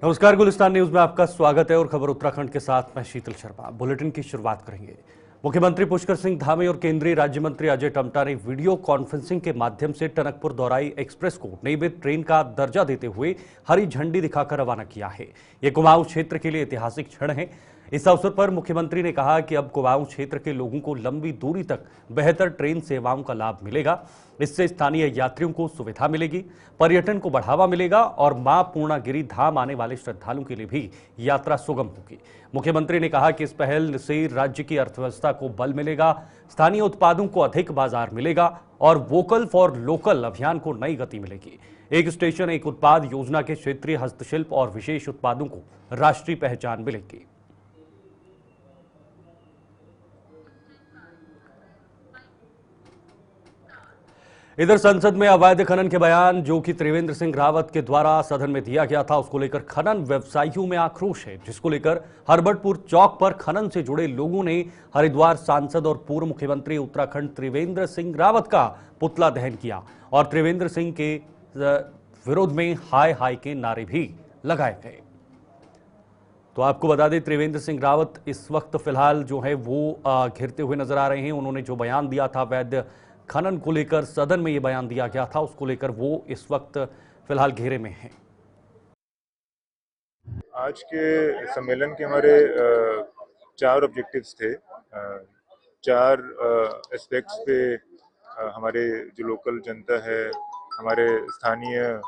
नमस्कार, गुलिस्तान न्यूज में आपका स्वागत है और खबर उत्तराखंड के साथ मैं शीतल शर्मा। बुलेटिन की शुरुआत करेंगे। मुख्यमंत्री पुष्कर सिंह धामी और केंद्रीय राज्य मंत्री अजय टम्टा ने वीडियो कॉन्फ्रेंसिंग के माध्यम से टनकपुर दौराई एक्सप्रेस को नियमित ट्रेन का दर्जा देते हुए हरी झंडी दिखाकर रवाना किया है। ये कुमाऊं क्षेत्र के लिए ऐतिहासिक क्षण है। इस अवसर पर मुख्यमंत्री ने कहा कि अब कुमाऊं क्षेत्र के लोगों को लंबी दूरी तक बेहतर ट्रेन सेवाओं का लाभ मिलेगा। इससे स्थानीय यात्रियों को सुविधा मिलेगी, पर्यटन को बढ़ावा मिलेगा और मां पूर्णागिरि धाम आने वाले श्रद्धालुओं के लिए भी यात्रा सुगम होगी। मुख्यमंत्री ने कहा कि इस पहल से राज्य की अर्थव्यवस्था को बल मिलेगा, स्थानीय उत्पादों को अधिक बाजार मिलेगा और वोकल फॉर लोकल अभियान को नई गति मिलेगी। एक स्टेशन एक उत्पाद योजना के क्षेत्रीय हस्तशिल्प और विशेष उत्पादों को राष्ट्रीय पहचान मिलेगी। इधर संसद में अवैध खनन के बयान जो कि त्रिवेंद्र सिंह रावत के द्वारा सदन में दिया गया था, उसको लेकर खनन व्यवसायियों में आक्रोश है, जिसको लेकर हरबटपुर चौक पर खनन से जुड़े लोगों ने हरिद्वार सांसद और पूर्व मुख्यमंत्री उत्तराखंड त्रिवेंद्र सिंह रावत का पुतला दहन किया और त्रिवेंद्र सिंह के विरोध में हाय हाय के नारे भी लगाए गए। तो आपको बता दें, त्रिवेंद्र सिंह रावत इस वक्त फिलहाल जो है वो घिरते हुए नजर आ रहे हैं। उन्होंने जो बयान दिया था वैध खनन को लेकर, सदन में ये बयान दिया गया था, उसको लेकर वो इस वक्त फिलहाल घेरे में हैं। आज के सम्मेलन के हमारे 4 ऑब्जेक्टिव्स थे। 4 एस्पेक्ट्स पे हमारे जो लोकल जनता है, हमारे स्थानीय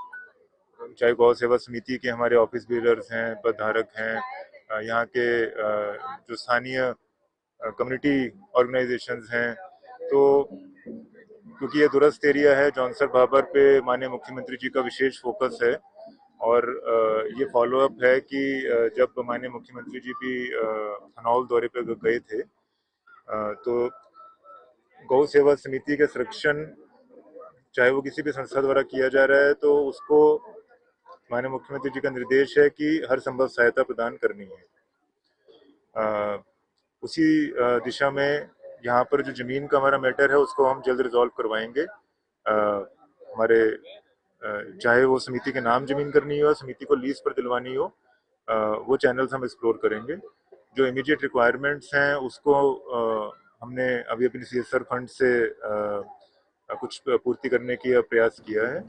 चाहे गौ सेवा समिति के हमारे ऑफिस बिल्डर्स हैं, पदधारक हैं, यहाँ के जो स्थानीय कम्युनिटी ऑर्गेनाइजेशंस हैं, तो क्योंकि ये दूरस्थ एरिया है, जौनसर भाबर पे माननीय मुख्यमंत्री जी का विशेष फोकस है और ये फॉलोअप है कि जब माननीय मुख्यमंत्री जी भी हनौल दौरे पर गए थे तो गौ सेवा समिति के संरक्षण चाहे वो किसी भी संस्था द्वारा किया जा रहा है, तो उसको माननीय मुख्यमंत्री जी का निर्देश है कि हर संभव सहायता प्रदान करनी है। उसी दिशा में यहाँ पर जो जमीन का हमारा मैटर है उसको हम जल्द रिजॉल्व करवाएंगे। हमारे चाहे वो समिति के नाम जमीन करनी हो, समिति को लीज पर दिलवानी हो, वो चैनल्स हम एक्सप्लोर करेंगे। जो इमीडिएट रिक्वायरमेंट्स हैं उसको हमने अभी अपनी CSR फंड से कुछ पूर्ति करने की प्रयास किया है।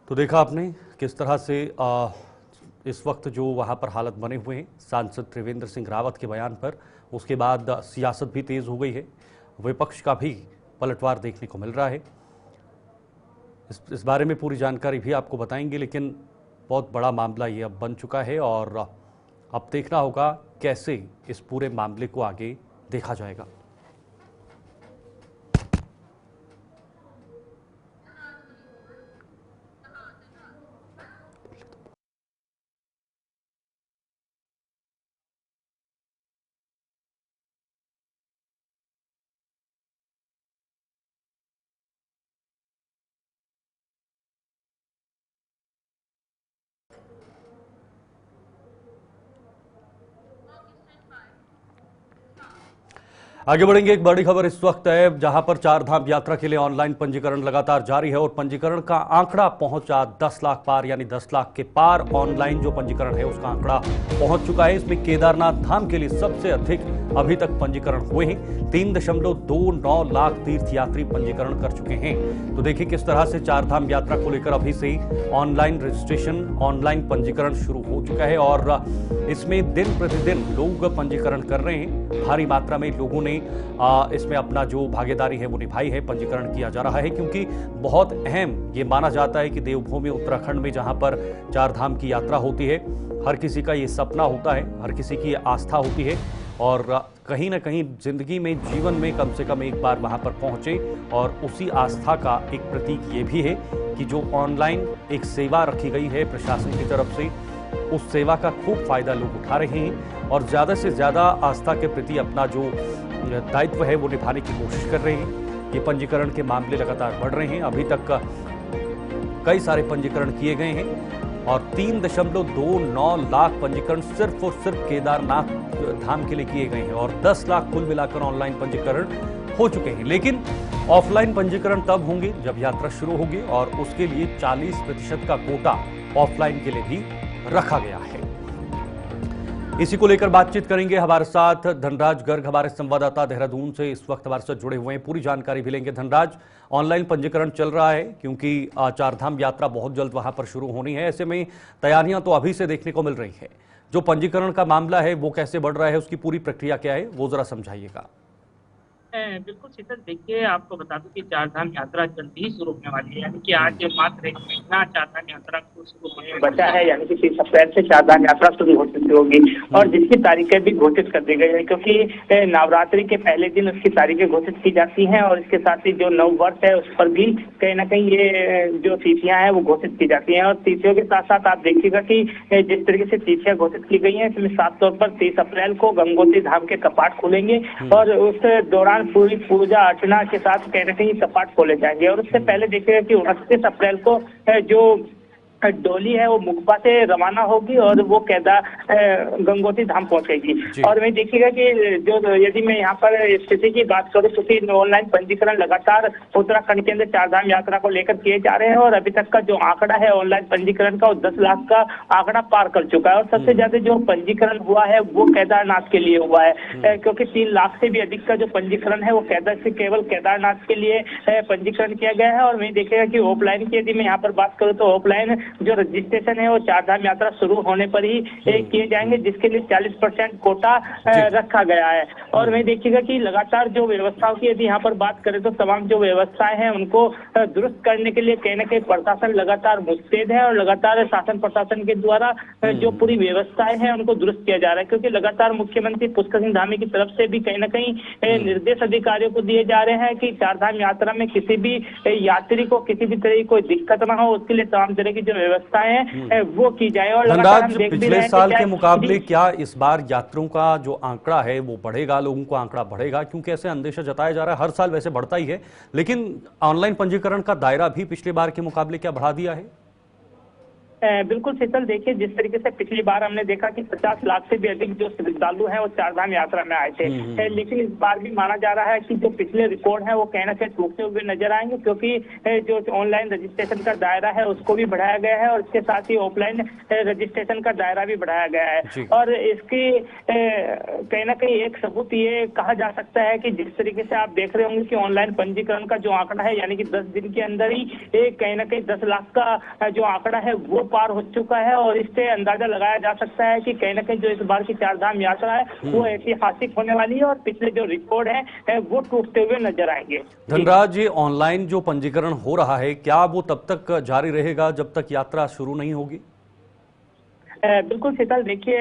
तो देखा आपने किस तरह से इस वक्त जो वहां पर हालत बने हुए हैं सांसद त्रिवेंद्र सिंह रावत के बयान पर, उसके बाद सियासत भी तेज हो गई है, विपक्ष का भी पलटवार देखने को मिल रहा है। इस बारे में पूरी जानकारी भी आपको बताएंगे, लेकिन बहुत बड़ा मामला ये अब बन चुका है और अब देखना होगा कैसे इस पूरे मामले को आगे देखा जाएगा। आगे बढ़ेंगे। एक बड़ी खबर इस वक्त है जहां पर चार धाम यात्रा के लिए ऑनलाइन पंजीकरण लगातार जारी है और पंजीकरण का आंकड़ा पहुंचा 10 लाख पार, यानी 10 लाख के पार ऑनलाइन जो पंजीकरण है उसका आंकड़ा पहुंच चुका है। इसमें केदारनाथ धाम के लिए सबसे अधिक अभी तक पंजीकरण हुए हैं। 3.29 लाख तीर्थयात्री पंजीकरण कर चुके हैं। तो देखिए किस तरह से चार धाम यात्रा को लेकर अभी से ऑनलाइन रजिस्ट्रेशन, ऑनलाइन पंजीकरण शुरू हो चुका है और इसमें दिन प्रतिदिन लोग पंजीकरण कर रहे हैं। भारी मात्रा में लोगों ने इसमें अपना जो भागीदारी है वो निभाई है। पंजीकरण किया जा रहा है क्योंकि बहुत अहम ये माना जाता है कि देवभूमि उत्तराखंड में जहां पर चार धाम की यात्रा होती है, हर किसी का ये सपना होता है, हर किसी की आस्था होती है और कहीं ना कहीं जिंदगी में, जीवन में कम से कम एक बार वहां पर पहुंचे। और उसी आस्था का एक प्रतीक ये भी है कि जो ऑनलाइन एक सेवा रखी गई है प्रशासन की तरफ से, उस सेवा का खूब फायदा लोग उठा रहे हैं और ज्यादा से ज्यादा आस्था के प्रति अपना जो दायित्व है वो निभाने की कोशिश कर रहे हैं। ये पंजीकरण के मामले लगातार बढ़ रहे हैं। अभी तक कई सारे पंजीकरण किए गए हैं और 3.29 लाख पंजीकरण सिर्फ और सिर्फ केदारनाथ धाम के लिए किए गए हैं और 10 लाख कुल मिलाकर ऑनलाइन पंजीकरण हो चुके हैं। लेकिन ऑफलाइन पंजीकरण तब होंगे जब यात्रा शुरू होगी और उसके लिए 40% का कोटा ऑफलाइन के लिए भी रखा गया है। इसी को लेकर बातचीत करेंगे हमारे साथ धनराज गर्ग, हमारे संवाददाता देहरादून से इस वक्त हमारे साथ जुड़े हुए हैं, पूरी जानकारी भी लेंगे। धनराज, ऑनलाइन पंजीकरण चल रहा है क्योंकि चारधाम यात्रा बहुत जल्द वहां पर शुरू होनी है, ऐसे में तैयारियां तो अभी से देखने को मिल रही है। जो पंजीकरण का मामला है वो कैसे बढ़ रहा है, उसकी पूरी प्रक्रिया क्या है, वो जरा समझाइएगा। बिल्कुल शीतल, देखिए आपको बता दूं कि चारधाम यात्रा जल्दी ही शुरू होने वाली है। यानी कि आज मात्र एक महीना चारधाम यात्रा को शुरू होने में बचा है। यानी कि 30 अप्रैल से चारधाम यात्रा शुरू हो चुकी होगी और जिसकी तारीखें भी घोषित कर दी गई है, क्योंकि नवरात्रि के पहले दिन उसकी तारीखें घोषित की जाती हैं और इसके साथ ही जो नव वर्ष है उस पर भी कहीं ना कहीं ये जो तिथियां हैं वो घोषित की जाती हैं। और तिथियों के साथ साथ आप देखिएगा कि जिस तरीके से तिथियां घोषित की गई हैं, इसमें साफ तौर पर 30 अप्रैल को गंगोत्री धाम के कपाट खुलेंगे और उस दौरान पूरी पूजा अर्चना के साथ कहीं ना कहीं कपाट खोले जाएंगे। और उससे पहले देखिएगा कि 29 अप्रैल को जो डोली है वो मुकबा से रवाना होगी और वो गंगोत्री धाम पहुंचेगी। और मैं देखिएगा कि जो यदि मैं यहाँ पर स्थिति की बात करूँ तो ऑनलाइन पंजीकरण लगातार उत्तराखंड के अंदर चारधाम यात्रा को लेकर किए जा रहे हैं और अभी तक का जो आंकड़ा है ऑनलाइन पंजीकरण का वो 10 लाख का आंकड़ा पार कर चुका है। और सबसे ज्यादा जो पंजीकरण हुआ है वो केदारनाथ के लिए हुआ है, क्योंकि 3 लाख से भी अधिक का जो पंजीकरण है वो केवल केदारनाथ के लिए पंजीकरण किया गया है। और मैं देखिएगा कि ऑफलाइन की यदि मैं यहाँ पर बात करूँ तो ऑफलाइन जो रजिस्ट्रेशन है वो चारधाम यात्रा शुरू होने पर ही किए जाएंगे, जिसके लिए 40% कोटा रखा गया है। और मैं देखिएगा कि लगातार जो व्यवस्थाओं की यदि यहाँ पर बात करें तो तमाम जो व्यवस्थाएं हैं उनको दुरुस्त करने के लिए कहीं ना कहीं प्रशासन लगातार मुस्तैद है और लगातार शासन प्रशासन के द्वारा जो पूरी व्यवस्थाएं हैं उनको दुरुस्त किया जा रहा है, क्योंकि लगातार मुख्यमंत्री पुष्कर सिंह धामी की तरफ से भी कहीं ना कहीं निर्देश अधिकारियों को दिए जा रहे हैं कि चारधाम यात्रा में किसी भी यात्री को किसी भी तरह की कोई दिक्कत ना हो, उसके लिए तमाम तरह की जो व्यवस्थाएं वो की जाए। और धनराज, पिछले साल के मुकाबले क्या इस बार यात्रियों का जो आंकड़ा है वो बढ़ेगा, लोगों का आंकड़ा बढ़ेगा? क्योंकि ऐसे अंदेशा जताया जा रहा है, हर साल वैसे बढ़ता ही है, लेकिन ऑनलाइन पंजीकरण का दायरा भी पिछली बार के मुकाबले क्या बढ़ा दिया है? बिल्कुल शीतल, देखिए जिस तरीके से पिछली बार हमने देखा कि 50 लाख से भी अधिक जो श्रद्धालु हैं वो चारधाम यात्रा में आए थे, लेकिन इस बार भी माना जा रहा है कि जो पिछले रिकॉर्ड है वो कहीं ना कहीं टूटते हुए नजर आएंगे, क्योंकि जो ऑनलाइन रजिस्ट्रेशन का दायरा है उसको भी बढ़ाया गया है और इसके साथ ही ऑफलाइन रजिस्ट्रेशन का दायरा भी बढ़ाया गया है। और इसकी कहीं ना कहीं एक सबूत ये कहा जा सकता है कि जिस तरीके से आप देख रहे होंगे कि ऑनलाइन पंजीकरण का जो आंकड़ा है यानी कि 10 दिन के अंदर ही कहीं ना कहीं 10 लाख का जो आंकड़ा है वो पार हो चुका है। और इससे अंदाजा लगाया जा सकता है कि कहीं ना कहीं जो इस बार की चारधाम यात्रा है वो ऐतिहासिक होने वाली है और पिछले जो रिकॉर्ड है वो टूटते हुए नजर आएंगे। धनराज, ये ऑनलाइन जो पंजीकरण हो रहा है क्या वो तब तक जारी रहेगा जब तक यात्रा शुरू नहीं होगी? बिल्कुल शीतल, देखिए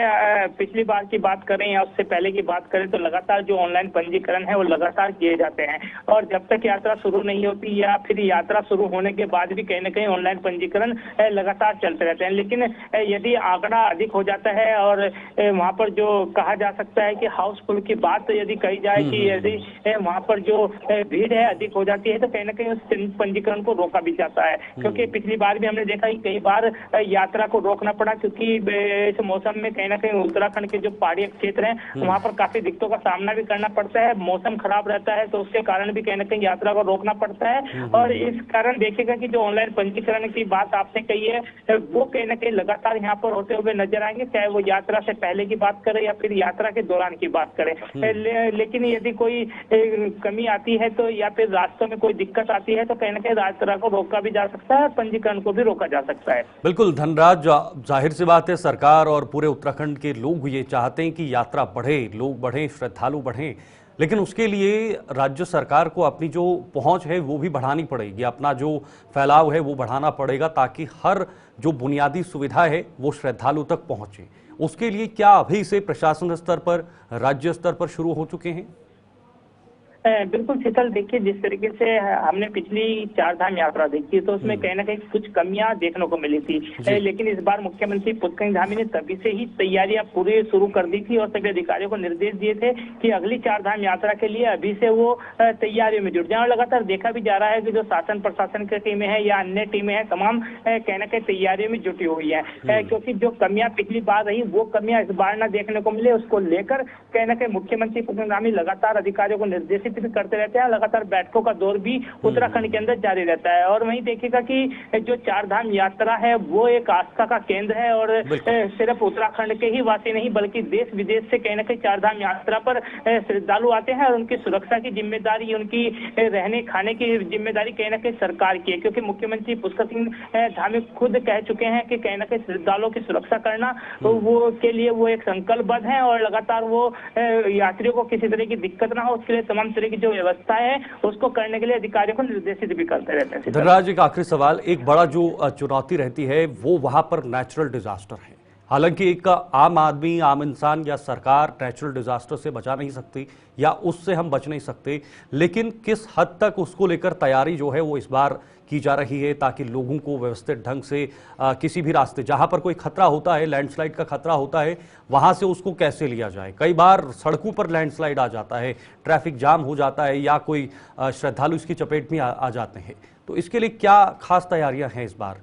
पिछली बार की बात करें या उससे पहले की बात करें तो लगातार जो ऑनलाइन पंजीकरण है वो लगातार किए जाते हैं और जब तक यात्रा शुरू नहीं होती या फिर यात्रा शुरू होने के बाद भी कहीं ना कहीं ऑनलाइन पंजीकरण लगातार चलते रहते हैं। लेकिन यदि आंकड़ा अधिक हो जाता है और वहाँ पर जो कहा जा सकता है कि हाउसफुल की बात यदि कही जाए कि यदि वहाँ पर जो भीड़ है अधिक हो जाती है तो कहीं ना कहीं उस पंजीकरण को रोका भी जाता है, क्योंकि पिछली बार भी हमने देखा कि कई बार यात्रा को रोकना पड़ा, क्योंकि इस मौसम में कहीं ना कहीं उत्तराखंड के जो पहाड़ी क्षेत्र हैं वहां पर काफी दिक्कतों का सामना भी करना पड़ता है, मौसम खराब रहता है तो उसके कारण भी कहीं ना कहीं यात्रा को रोकना पड़ता है। और इस कारण देखिएगा कि जो ऑनलाइन पंजीकरण की बात आपने कही है वो कहीं ना कहीं लगातार यहाँ पर होते हुए नजर आएंगे, चाहे वो यात्रा से पहले की बात करें या फिर यात्रा के दौरान की बात करें। लेकिन यदि कोई कमी आती है तो या फिर रास्तों में कोई दिक्कत आती है तो कहीं ना कहीं यात्रा को रोका भी जा सकता है और पंजीकरण को भी रोका जा सकता है। बिल्कुल धनराज, जाहिर सी बात है सरकार और पूरे उत्तराखंड के लोग ये चाहते हैं कि यात्रा बढ़े, लोग बढ़ें, श्रद्धालु बढ़ें, लेकिन उसके लिए राज्य सरकार को अपनी जो पहुंच है वो भी बढ़ानी पड़ेगी, अपना जो फैलाव है वो बढ़ाना पड़ेगा ताकि हर जो बुनियादी सुविधा है वो श्रद्धालु तक पहुंचे। उसके लिए क्या अभी से प्रशासन स्तर पर, राज्य स्तर पर शुरू हो चुके हैं? बिल्कुल शीतल, देखिए जिस तरीके से हमने पिछली चारधाम यात्रा देखी तो उसमें कहीं ना कहीं कुछ कमियां देखने को मिली थी, लेकिन इस बार मुख्यमंत्री पुष्कर सिंह धामी ने तभी से ही तैयारियां पूरी शुरू कर दी थी और सभी अधिकारियों को निर्देश दिए थे कि अगली चारधाम यात्रा के लिए अभी से वो तैयारियों में जुट जाए। और लगातार देखा भी जा रहा है कि जो शासन प्रशासन की टीमें हैं या अन्य टीमें हैं तमाम कहीं ना कहीं तैयारियों में जुटी हुई है, क्योंकि जो कमियां पिछली बार रही वो कमियां इस बार न देखने को मिले, उसको लेकर कहीं ना कहीं मुख्यमंत्री पुष्कर सिंह धामी लगातार अधिकारियों को निर्देशित निर्देशित भी करते रहते हैं। लगातार बैठकों का दौर भी उत्तराखंड के अंदर जारी रहता है। और वहीं देखिएगा कि जो चार धाम यात्रा है वो एक आस्था का केंद्र है और सिर्फ उत्तराखंड के ही वासी नहीं बल्कि देश विदेश से कहीं ना कहीं चार धाम यात्रा पर श्रद्धालु आते हैं और उनकी सुरक्षा की जिम्मेदारी, उनकी रहने खाने की जिम्मेदारी कहीं ना कहीं सरकार की है, क्योंकि मुख्यमंत्री पुष्कर सिंह धामी खुद कह चुके हैं कि कहीं ना कहीं श्रद्धालुओं की सुरक्षा करना तो वो के लिए वो एक संकल्पबद्ध है और लगातार वो यात्रियों को किसी तरह की दिक्कत ना हो उसके लिए तमाम तरह की जो व्यवस्था है उसको करने के लिए अधिकारियों को निर्देशित भी करते रहते हैं। धनराज, एक आखिरी सवाल, एक बड़ा जो चुनौती रहती है वो वहां पर नेचुरल डिजास्टर है। हालांकि एक आम आदमी, आम इंसान या सरकार नेचुरल डिजास्टर से बचा नहीं सकती या उससे हम बच नहीं सकते, लेकिन किस हद तक उसको लेकर तैयारी जो है वो इस बार की जा रही है ताकि लोगों को व्यवस्थित ढंग से किसी भी रास्ते जहां पर कोई खतरा होता है, लैंडस्लाइड का खतरा होता है, वहां से उसको कैसे लिया जाए। कई बार सड़कों पर लैंडस्लाइड आ जाता है, ट्रैफिक जाम हो जाता है या कोई श्रद्धालु इसकी चपेट में आ जाते हैं, तो इसके लिए क्या खास तैयारियां हैं इस बार?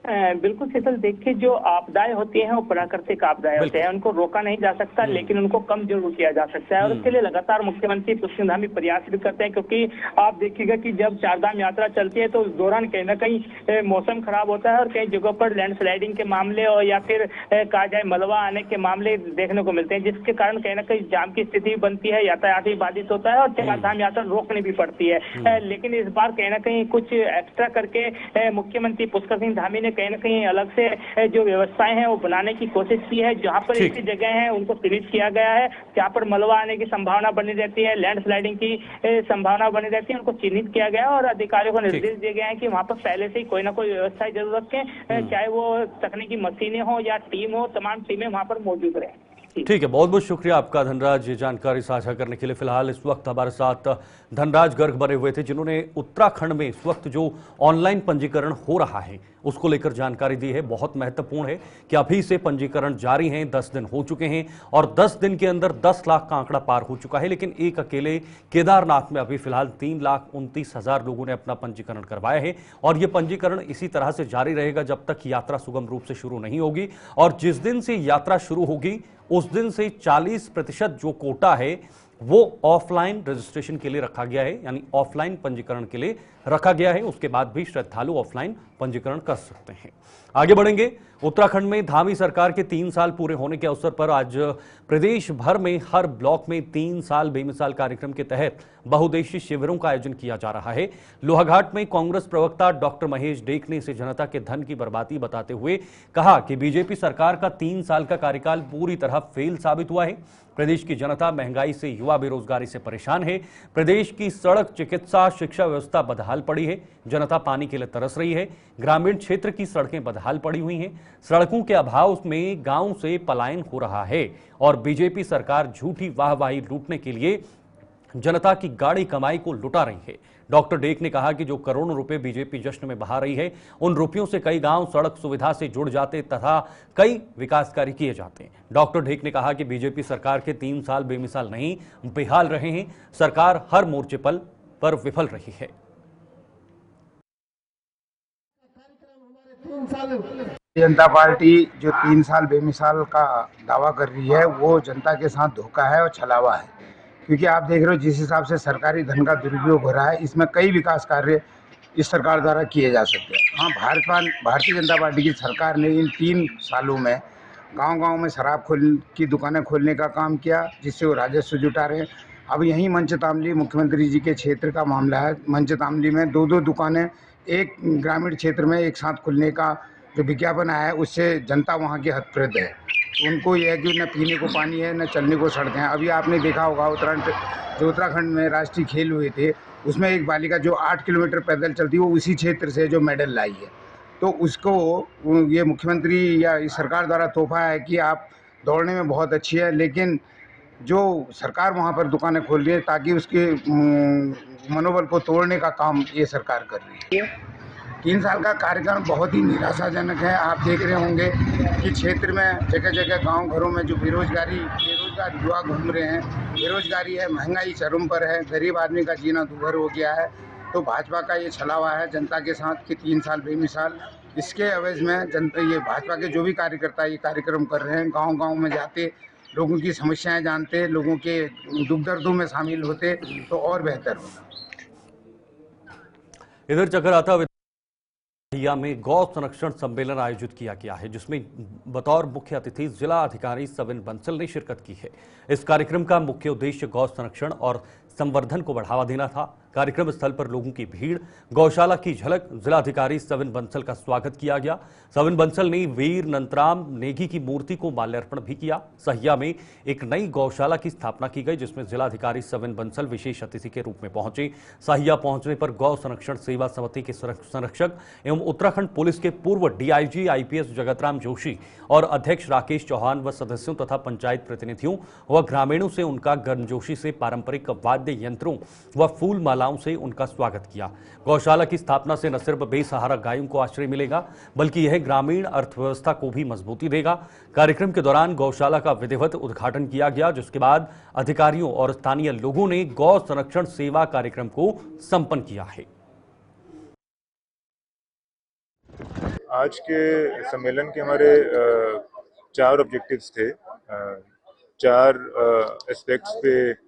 बिल्कुल शीतल, देखिए जो आपदाएं होती हैं वो प्राकृतिक आपदाएं होते हैं, उनको रोका नहीं जा सकता लेकिन उनको कम जरूर किया जा सकता है और इसके लिए लगातार मुख्यमंत्री पुष्कर सिंह धामी प्रयास भी करते हैं। क्योंकि आप देखिएगा कि जब चारधाम यात्रा चलती है तो उस दौरान कहीं ना कहीं मौसम खराब होता है और कई जगहों पर लैंडस्लाइडिंग के मामले और या फिर कहा जाए मलबा आने के मामले देखने को मिलते हैं, जिसके कारण कहीं ना कहीं जाम की स्थिति बनती है, यातायात भी बाधित होता है और चारधाम यात्रा रोकनी भी पड़ती है। लेकिन इस बार कहीं ना कहीं कुछ एक्स्ट्रा करके मुख्यमंत्री पुष्कर सिंह धामी ने कहीं ना कहीं अलग से जो व्यवस्थाएं हैं वो बनाने की कोशिश की है। जहां पर ऐसी जगह है उनको चिन्हित किया गया है जहां पर मलबा आने की संभावना बनी रहती है, लैंडस्लाइडिंग की संभावना बनी रहती है, उनको चिन्हित किया गया है और अधिकारियों को निर्देश दिए गए हैं कि वहां पर पहले से ही कोई ना कोई व्यवस्था जरूर रखें, चाहे वो तकनीकी मशीनें हो या टीम हो, तमाम टीमें वहां पर मौजूद रहें। ठीक है, बहुत बहुत शुक्रिया आपका धनराज, ये जानकारी साझा करने के लिए। फिलहाल इस वक्त हमारे साथ धनराज गर्ग बने हुए थे जिन्होंने उत्तराखंड में इस वक्त जो ऑनलाइन पंजीकरण हो रहा है उसको लेकर जानकारी दी है। बहुत महत्वपूर्ण है कि अभी से पंजीकरण जारी हैं, 10 दिन हो चुके हैं और 10 दिन के अंदर 10 लाख का आंकड़ा पार हो चुका है। लेकिन एक अकेले केदारनाथ में अभी फिलहाल 3,29,000 लोगों ने अपना पंजीकरण करवाया है और यह पंजीकरण इसी तरह से जारी रहेगा जब तक यात्रा सुगम रूप से शुरू नहीं होगी। और जिस दिन से यात्रा शुरू होगी उस दिन से 40% जो कोटा है वो ऑफलाइन रजिस्ट्रेशन के लिए रखा गया है, यानी ऑफलाइन पंजीकरण के लिए रखा गया है। उसके बाद भी श्रद्धालु ऑफलाइन पंजीकरण कर सकते हैं। आगे बढ़ेंगे। उत्तराखंड में धामी सरकार के 3 साल पूरे होने के अवसर पर आज प्रदेश भर में हर ब्लॉक में 3 साल बेमिसाल कार्यक्रम के तहत बहुउद्देशीय शिविरों का आयोजन किया जा रहा है। लोहाघाट में कांग्रेस प्रवक्ता डॉक्टर महेश डेक ने इसे जनता के धन की बर्बादी बताते हुए कहा कि बीजेपी सरकार का 3 साल का कार्यकाल पूरी तरह फेल साबित हुआ है। प्रदेश की जनता महंगाई से, युवा बेरोजगारी से परेशान है। प्रदेश की सड़क, चिकित्सा, शिक्षा व्यवस्था बदहाल पड़ी है। जनता पानी के लिए तरस रही है। ग्रामीण क्षेत्र की सड़कें बदहाल पड़ी हुई हैं। सड़कों के अभाव में गांव से पलायन हो रहा है और बीजेपी सरकार झूठी वाहवाही लूटने के लिए जनता की गाढ़ी कमाई को लुटा रही है। डॉक्टर डेक ने कहा कि जो करोड़ों रुपए बीजेपी जश्न में बहा रही है उन रुपयों से कई गांव सड़क सुविधा से जुड़ जाते तथा कई विकास कार्य किए जाते। डॉक्टर डेक ने कहा कि बीजेपी सरकार के 3 साल बेमिसाल नहीं, बेहाल रहे हैं। सरकार हर मोर्चे पर विफल रही है। जनता पार्टी जो 3 साल बेमिसाल का दावा कर रही है वो जनता के साथ धोखा है और छलावा है। क्योंकि आप देख रहे हो जिस हिसाब से सरकारी धन का दुरुपयोग हो रहा है, इसमें कई विकास कार्य इस सरकार द्वारा किए जा सकते हैं। हाँ, भारतीय जनता पार्टी की सरकार ने इन 3 सालों में गांव-गांव में शराब की दुकानें खोलने का काम किया, जिससे वो राजस्व जुटा रहे हैं। अब यहीं मंचतामली मुख्यमंत्री जी के क्षेत्र का मामला है। मंचतामली में 2-2 दुकानें एक ग्रामीण क्षेत्र में एक साथ खुलने का जो विज्ञापन आया है उससे जनता वहाँ की हतप्रद है। उनको यह है कि न पीने को पानी है, न चलने को सड़कें हैं। अभी आपने देखा होगा उत्तराखंड में राष्ट्रीय खेल हुए थे, उसमें एक बालिका जो 8 किलोमीटर पैदल चलती है वो उसी क्षेत्र से जो मेडल लाई है। तो उसको ये मुख्यमंत्री या इस सरकार द्वारा तोहफा है कि आप दौड़ने में बहुत अच्छी है, लेकिन जो सरकार वहाँ पर दुकानें खोल रही है ताकि उसके मनोबल को तोड़ने का काम ये सरकार कर रही है। 3 साल का कार्यक्रम बहुत ही निराशाजनक है। आप देख रहे होंगे कि क्षेत्र में जगह जगह गांव घरों में जो बेरोजगार युवा घूम रहे हैं, बेरोजगारी है, महंगाई चरम पर है, गरीब आदमी का जीना दूभर हो गया है। तो भाजपा का ये छलावा है जनता के साथ कि 3 साल बेमिसाल। इसके एवज में जनता, ये भाजपा के जो भी कार्यकर्ता ये कार्यक्रम कर रहे हैं, गाँव-गाँव में जाते लोगों की समस्याएं जानते, लोगों के दुख दर्दों में शामिल होते तो और बेहतर होता। इधर चकराता दहिया में गौ संरक्षण सम्मेलन आयोजित किया गया है, जिसमें बतौर मुख्य अतिथि जिला अधिकारी सविन बंसल ने शिरकत की है। इस कार्यक्रम का मुख्य उद्देश्य गौ संरक्षण और संवर्धन को बढ़ावा देना था। कार्यक्रम स्थल पर लोगों की भीड़, गौशाला की झलक, जिलाधिकारी सविन बंसल का स्वागत किया गया। सविन बंसल ने वीर नंतराम नेगी की मूर्ति को माल्यार्पण भी किया। सहिया में एक नई गौशाला की स्थापना की गई, जिसमें जिलाधिकारी सविन बंसल विशेष अतिथि के रूप में पहुंचे। सहिया पहुंचने पर गौ संरक्षण सेवा समिति के संरक्षक एवं उत्तराखंड पुलिस के पूर्व डीआईजी आईपीएस जगतराम जोशी और अध्यक्ष राकेश चौहान व सदस्यों तथा पंचायत प्रतिनिधियों व ग्रामीणों से उनका गर्मजोशी से पारंपरिक वाद्य यंत्रों व फूल मालाओं से उनका स्वागत किया। गौशाला की स्थापना से न सिर्फ बेसहारा गायों को आश्रय मिलेगा, बल्कि यह ग्रामीण अर्थव्यवस्था को भी मजबूती देगा। कार्यक्रम के दौरान गौशाला का विधिवत उद्घाटन किया गया, जिसके बाद अधिकारियों और स्थानीय लोगों ने गौ संरक्षण सेवा कार्यक्रम को संपन्न किया है। आज के सम्मेलन के हमारे 4 ऑब्जेक्टिव्स थे। 4 एस्पेक्ट्स पे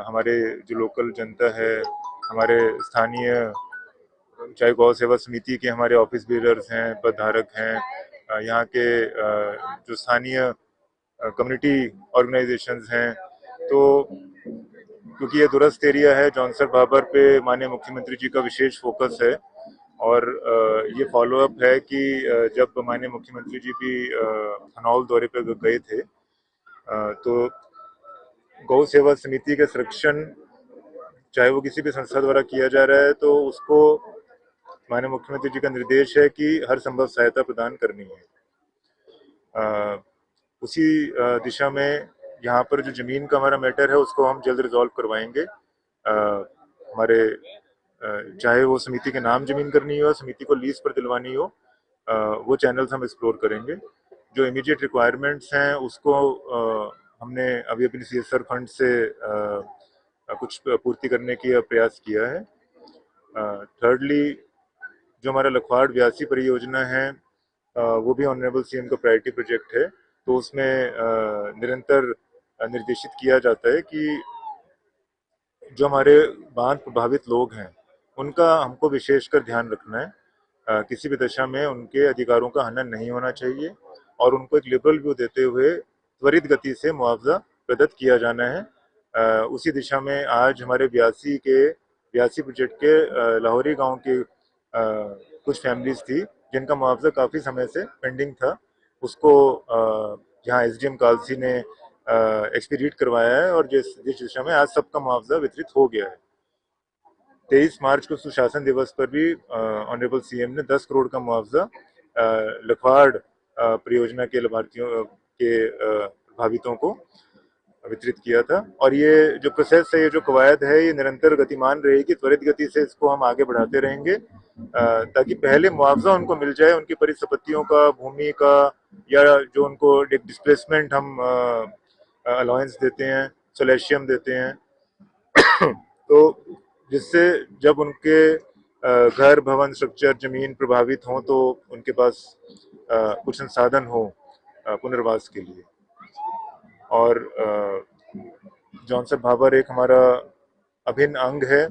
हमारे जो लोकल जनता है, हमारे स्थानीय, चाहे गौ सेवा समिति के हमारे ऑफिस बेरर्स हैं, पदधारक हैं, यहाँ के जो स्थानीय कम्युनिटी ऑर्गेनाइजेशंस हैं, तो क्योंकि ये दूरस्थ एरिया है, जौनसर भाबर पे माननीय मुख्यमंत्री जी का विशेष फोकस है और ये फॉलो अप है कि जब माननीय मुख्यमंत्री जी भी हनौल दौरे पर गए थे तो गौ सेवा समिति के संरक्षण चाहे वो किसी भी संस्था द्वारा किया जा रहा है तो उसको माननीय मुख्यमंत्री जी का निर्देश है कि हर संभव सहायता प्रदान करनी है। उसी दिशा में यहाँ पर जो जमीन का हमारा मैटर है उसको हम जल्द रिजॉल्व करवाएंगे। हमारे चाहे वो समिति के नाम जमीन करनी हो, समिति को लीज पर दिलवानी हो, वो चैनल्स हम एक्सप्लोर करेंगे। जो इमीडिएट रिक्वायरमेंट्स हैं उसको हमने अभी अपनी CSR फंड से कुछ पूर्ति करने की प्रयास किया है। थर्डली, जो हमारा लखवाड़ व्यासी परियोजना है वो भी ऑनरेबल CM का प्रायोरिटी प्रोजेक्ट है, तो उसमें निरंतर निर्देशित किया जाता है कि जो हमारे बांध प्रभावित लोग हैं उनका हमको विशेषकर ध्यान रखना है। किसी भी दशा में उनके अधिकारों का हनन नहीं होना चाहिए और उनको एक लिबरल व्यू देते हुए त्वरित गति से मुआवजा प्रदत्त किया जाना है। उसी दिशा में आज हमारे व्यासी प्रोजेक्ट के लाहौरी गांव के कुछ फैमिलीज थी जिनका मुआवजा काफ़ी समय से पेंडिंग था, उसको यहाँ SDM कालसी ने एक्सपीडिएट करवाया है और जिस दिशा में आज सबका मुआवजा वितरित हो गया है। 23 मार्च को सुशासन दिवस पर भी ऑनरेबल CM ने 10 करोड़ का मुआवजा लखवाड़ परियोजना के लाभार्थियों के प्रभावितों को वितरित किया था। और ये जो प्रोसेस है, ये जो कवायद है, ये निरंतर गतिमान रहेगी। त्वरित गति से इसको हम आगे बढ़ाते रहेंगे ताकि पहले मुआवजा उनको मिल जाए, उनकी परिसंपत्तियों का, भूमि का, या जो उनको डिस्प्लेसमेंट हम अलाउंस देते हैं, सोलेशियम देते हैं तो जिससे जब उनके घर, भवन, स्ट्रक्चर, जमीन प्रभावित हों तो उनके पास कुछ संसाधन हो पुनर्वास के लिए। और जौनसर भाबर एक हमारा अभिन्न अंग है।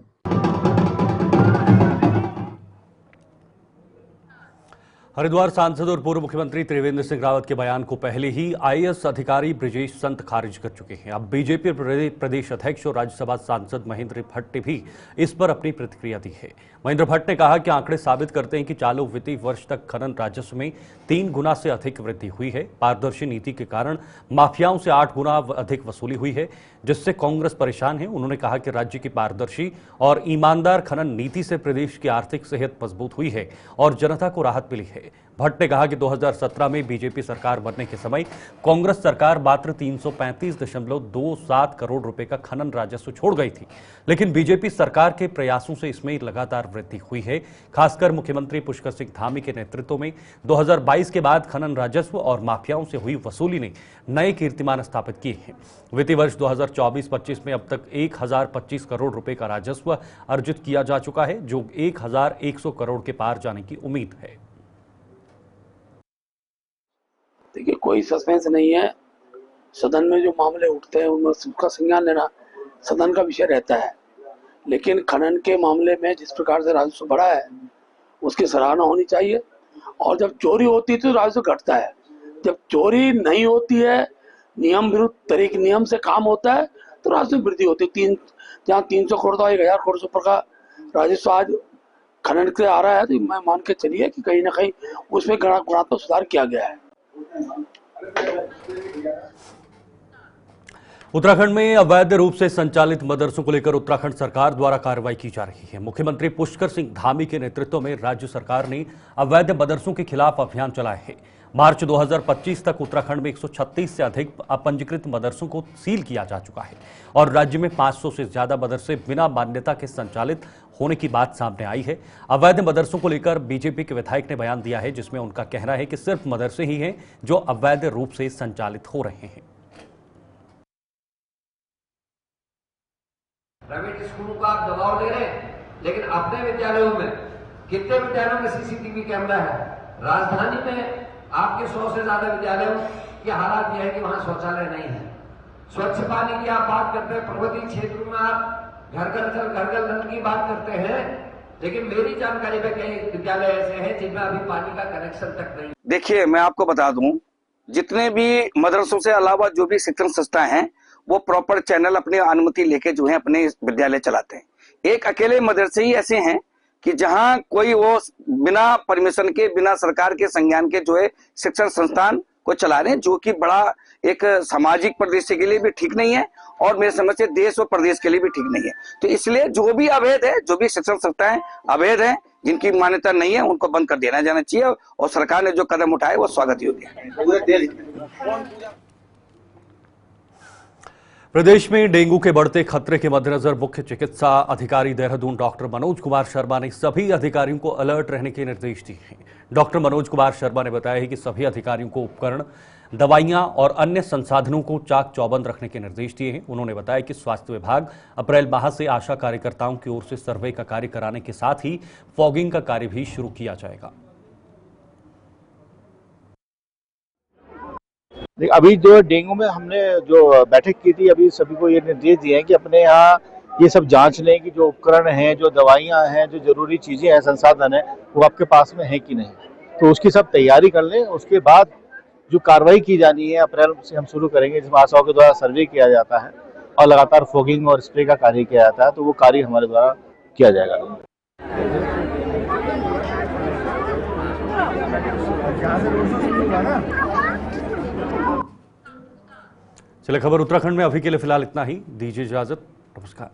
हरिद्वार सांसद और पूर्व मुख्यमंत्री त्रिवेंद्र सिंह रावत के बयान को पहले ही IAS अधिकारी ब्रिजेश संत खारिज कर चुके हैं। अब बीजेपी प्रदेश अध्यक्ष और राज्यसभा सांसद महेंद्र भट्ट ने भी इस पर अपनी प्रतिक्रिया दी है। महेंद्र भट्ट ने कहा कि आंकड़े साबित करते हैं कि चालू वित्तीय वर्ष तक खनन राजस्व में 3 गुना से अधिक वृद्धि हुई है। पारदर्शी नीति के कारण माफियाओं से 8 गुना अधिक वसूली हुई है, जिससे कांग्रेस परेशान है। उन्होंने कहा कि राज्य की पारदर्शी और ईमानदार खनन नीति से प्रदेश की आर्थिक सेहत मजबूत हुई है और जनता को राहत मिली है। भट्ट ने कहा कि 2017 में बीजेपी सरकार बनने के समय कांग्रेस सरकार मात्र 335.27 करोड़ रुपए का खनन राजस्व छोड़ गई थी, लेकिन बीजेपी सरकार के प्रयासों से इसमें लगातार वृद्धि हुई है। खासकर मुख्यमंत्री पुष्कर सिंह धामी के नेतृत्व में 2022 के बाद खनन राजस्व और माफियाओं से हुई वसूली ने नए कीर्तिमान स्थापित किए हैं। वित्तीय वर्ष 2024-25 में अब तक 1025 करोड़ रुपए का राजस्व अर्जित किया जा चुका है, जो 1100 करोड़ के पार जाने की उम्मीद है। देखिए, कोई सस्पेंस नहीं है। सदन में जो मामले उठते हैं उनमें उसका संज्ञान लेना सदन का विषय रहता है, लेकिन खनन के मामले में जिस प्रकार से राजस्व बढ़ा है उसकी सराहना होनी चाहिए। और जब चोरी होती है तो राजस्व घटता है, जब चोरी नहीं होती है, नियम विरुद्ध तरीके नियम से काम होता है तो राजस्व वृद्धि होती है। जहाँ 300 करोड़ था 1000 करोड़ से ऊपर का राजस्व आज खनन से आ रहा है, तो मैं मान के चलिए कि कहीं ना कहीं उसमें गुणात्मक सुधार किया गया है। उत्तराखंड में अवैध रूप से संचालित मदरसों को लेकर उत्तराखंड सरकार द्वारा कार्रवाई की जा रही है। मुख्यमंत्री पुष्कर सिंह धामी के नेतृत्व में राज्य सरकार ने अवैध मदरसों के खिलाफ अभियान चलाया है। मार्च 2025 तक उत्तराखंड में 136 से अधिक अपंजीकृत मदरसों को सील किया जा चुका है और राज्य में 500 से ज्यादा मदरसे बिना मान्यता के संचालित होने की बात सामने आई है। अवैध मदरसों को लेकर बीजेपी के विधायक ने बयान दिया है, जिसमें उनका कहना है कि सिर्फ मदरसे ही हैं जो अवैध रूप से संचालित हो रहे हैं। प्राइवेट स्कूलों का आप दबाव ले रहे हैं, लेकिन अपने विद्यालयों में कितने विद्यालयों में सीसीटीवी कैमरा है? राजधानी में आपके 100 से ज्यादा विद्यालयों की हालात यह है कि वहां शौचालय नहीं है। स्वच्छ पानी की आप बात करते हैं, पर्वतीय क्षेत्रों में आप घर घर नल की बात करते हैं, लेकिन मेरी जानकारी में कई विद्यालय ऐसे हैं जिनमें अभी पानी का कनेक्शन तक नहीं। देखिए, मैं आपको बता दूं, जितने भी मदरसों से अलावा जो भी शिक्षण संस्थाएं हैं वो प्रॉपर चैनल अपनी अनुमति लेके जो है अपने विद्यालय चलाते हैं। एक अकेले मदरसे ही ऐसे हैं कि जहां कोई वो बिना परमिशन के, बिना सरकार के संज्ञान के जो है शिक्षण संस्थान को चला रहे हैं, जो कि बड़ा एक सामाजिक परिदृश्य के लिए भी ठीक नहीं है और मेरे समझ से देश और प्रदेश के लिए भी ठीक नहीं है। तो इसलिए जो भी अवैध है, जो भी शिक्षण संस्थाएं अवैध हैं, जिनकी मान्यता नहीं है, उनको बंद कर देना जाना चाहिए और सरकार ने जो कदम उठाए वो स्वागत योग्य है। प्रदेश में डेंगू के बढ़ते खतरे के मद्देनजर मुख्य चिकित्सा अधिकारी देहरादून डॉक्टर मनोज कुमार शर्मा ने सभी अधिकारियों को अलर्ट रहने के निर्देश दिए हैं। डॉक्टर मनोज कुमार शर्मा ने बताया है कि सभी अधिकारियों को उपकरण, दवाइयां और अन्य संसाधनों को चाक चौबंद रखने के निर्देश दिए हैं। उन्होंने बताया कि स्वास्थ्य विभाग अप्रैल माह से आशा कार्यकर्ताओं की ओर से सर्वे का कार्य कराने के साथ ही फॉगिंग का कार्य भी शुरू किया जाएगा। अभी जो डेंगू में हमने जो बैठक की थी, अभी सभी को ये निर्देश दिए हैं कि अपने यहाँ ये सब जांच लें कि जो उपकरण हैं, जो दवाइयाँ हैं, जो जरूरी चीजें हैं, संसाधन है, वो आपके पास में है कि नहीं। तो उसकी सब तैयारी कर लें। उसके बाद जो कार्रवाई की जानी है अप्रैल से हम शुरू करेंगे, जिसमें आशाओं के द्वारा सर्वे किया जाता है और लगातार फॉगिंग और स्प्रे का कार्य किया जाता है। तो वो कार्य हमारे द्वारा किया जाएगा। चलिए, खबर उत्तराखंड में अभी के लिए फिलहाल इतना ही। दीजिए इजाजत। नमस्कार।